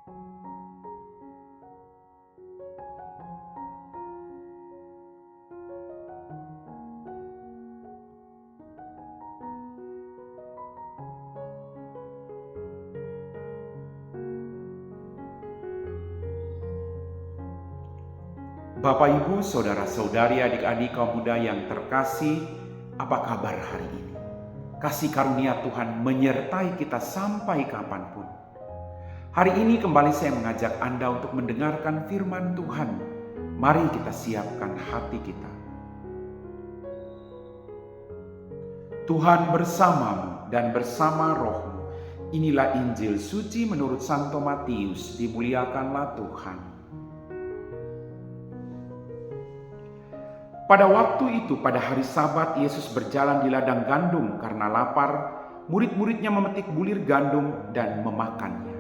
Bapak, Ibu, saudara-saudari, adik-adik kaum muda yang terkasih, apa kabar hari ini? Kasih karunia Tuhan menyertai kita sampai kapanpun. Hari ini kembali saya mengajak Anda untuk mendengarkan firman Tuhan. Mari kita siapkan hati kita. Tuhan bersamamu dan bersama rohmu. Inilah Injil suci menurut Santo Matius. Dimuliakanlah Tuhan. Pada waktu itu, pada hari Sabat, Yesus berjalan di ladang gandum karena lapar. Murid-muridnya memetik bulir gandum dan memakannya.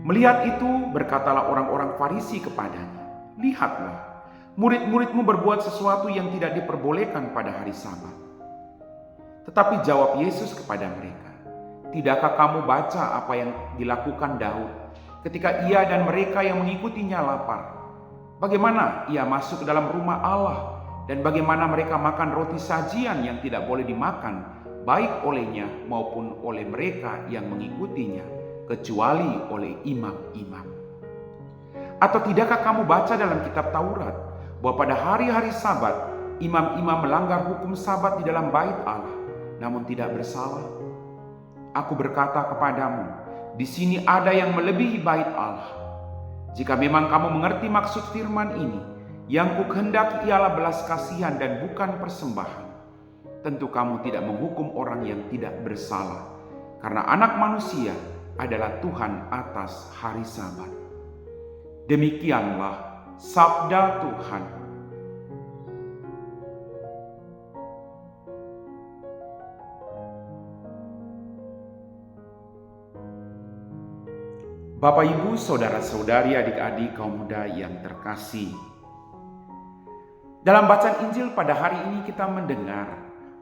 Melihat itu, berkatalah orang-orang Farisi kepadanya, "Lihatlah, murid-muridmu berbuat sesuatu yang tidak diperbolehkan pada hari Sabat." Tetapi jawab Yesus kepada mereka, "Tidakkah kamu baca apa yang dilakukan Daud ketika ia dan mereka yang mengikutinya lapar? Bagaimana ia masuk ke dalam rumah Allah dan bagaimana mereka makan roti sajian yang tidak boleh dimakan baik olehnya maupun oleh mereka yang mengikutinya, kecuali oleh imam-imam. Atau tidakkah kamu baca dalam kitab Taurat bahwa pada hari-hari Sabat imam-imam melanggar hukum Sabat di dalam bait Allah, namun tidak bersalah? Aku berkata kepadamu, di sini ada yang melebihi bait Allah. Jika memang kamu mengerti maksud firman ini, yang kukehendaki ialah belas kasihan dan bukan persembahan, tentu kamu tidak menghukum orang yang tidak bersalah, karena Anak Manusia adalah Tuhan atas hari Sabat." Demikianlah sabda Tuhan. Bapak, Ibu, saudara-saudari, adik-adik kaum muda yang terkasih. Dalam bacaan Injil pada hari ini kita mendengar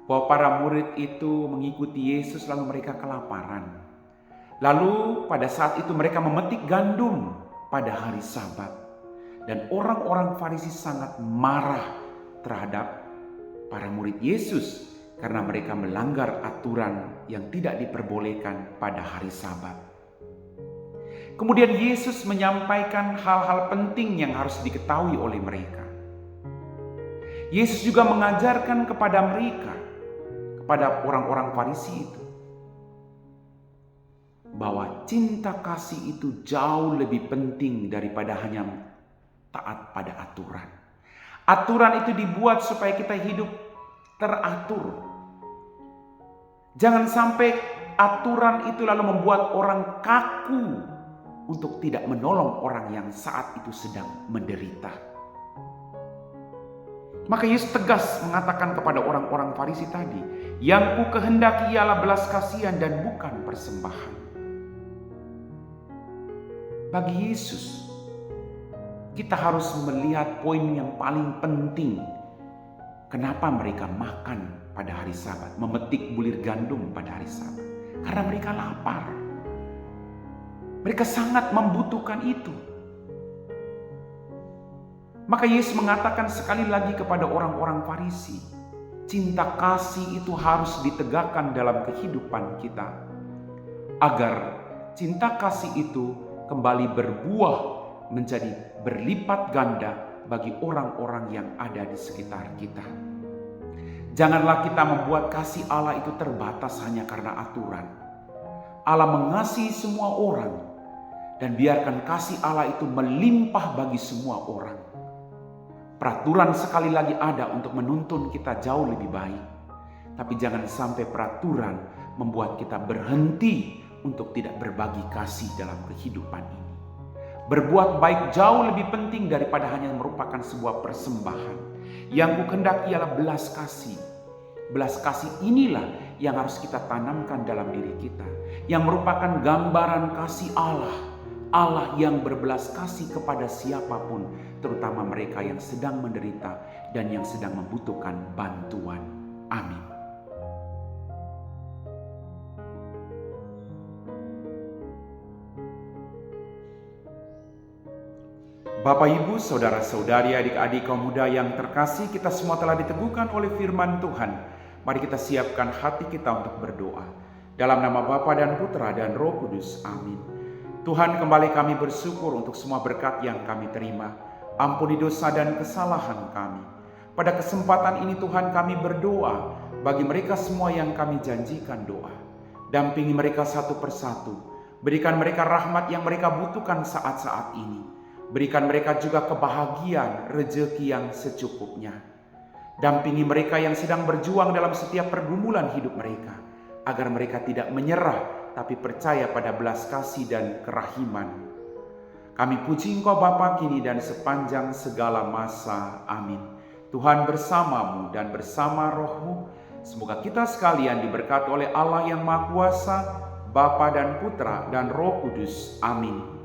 bahwa para murid itu mengikuti Yesus lalu mereka kelaparan. Lalu pada saat itu mereka memetik gandum pada hari Sabat. Dan orang-orang Farisi sangat marah terhadap para murid Yesus karena mereka melanggar aturan yang tidak diperbolehkan pada hari Sabat. Kemudian Yesus menyampaikan hal-hal penting yang harus diketahui oleh mereka. Yesus juga mengajarkan kepada mereka, kepada orang-orang Farisi itu, bahwa cinta kasih itu jauh lebih penting daripada hanya taat pada aturan. Aturan itu dibuat supaya kita hidup teratur. Jangan sampai aturan itu lalu membuat orang kaku untuk tidak menolong orang yang saat itu sedang menderita. Maka Yesus tegas mengatakan kepada orang-orang Farisi tadi, yang kukehendaki ialah belas kasihan dan bukan persembahan. Bagi Yesus, kita harus melihat poin yang paling penting. Kenapa mereka makan pada hari Sabat, memetik bulir gandum pada hari Sabat? Karena mereka lapar. Mereka sangat membutuhkan itu. Maka Yesus mengatakan sekali lagi kepada orang-orang Farisi, cinta kasih itu harus ditegakkan dalam kehidupan kita, agar cinta kasih itu kembali berbuah menjadi berlipat ganda bagi orang-orang yang ada di sekitar kita. Janganlah kita membuat kasih Allah itu terbatas hanya karena aturan. Allah mengasihi semua orang, dan biarkan kasih Allah itu melimpah bagi semua orang. Peraturan sekali lagi ada untuk menuntun kita jauh lebih baik. Tapi jangan sampai peraturan membuat kita berhenti untuk tidak berbagi kasih dalam kehidupan ini. Berbuat baik jauh lebih penting daripada hanya merupakan sebuah persembahan. Yang kukehendaki ialah belas kasih. Belas kasih inilah yang harus kita tanamkan dalam diri kita, yang merupakan gambaran kasih Allah. Allah yang berbelas kasih kepada siapapun, terutama mereka yang sedang menderita dan yang sedang membutuhkan bantuan. Amin. Bapak, Ibu, Saudara-saudari, adik-adik kaum muda yang terkasih, kita semua telah diteguhkan oleh firman Tuhan. Mari kita siapkan hati kita untuk berdoa. Dalam nama Bapa dan Putra dan Roh Kudus. Amin. Tuhan, kembali kami bersyukur untuk semua berkat yang kami terima. Ampuni dosa dan kesalahan kami. Pada kesempatan ini Tuhan, kami berdoa bagi mereka semua yang kami janjikan doa. Dampingi mereka satu persatu. Berikan mereka rahmat yang mereka butuhkan saat-saat ini. Berikan mereka juga kebahagiaan, rezeki yang secukupnya. Dampingi mereka yang sedang berjuang dalam setiap pergumulan hidup mereka, agar mereka tidak menyerah, tapi percaya pada belas kasih dan kerahiman. Kami puji Engkau Bapa kini dan sepanjang segala masa. Amin. Tuhan bersamamu dan bersama rohmu. Semoga kita sekalian diberkati oleh Allah yang Maha Kuasa, Bapa dan Putra dan Roh Kudus. Amin.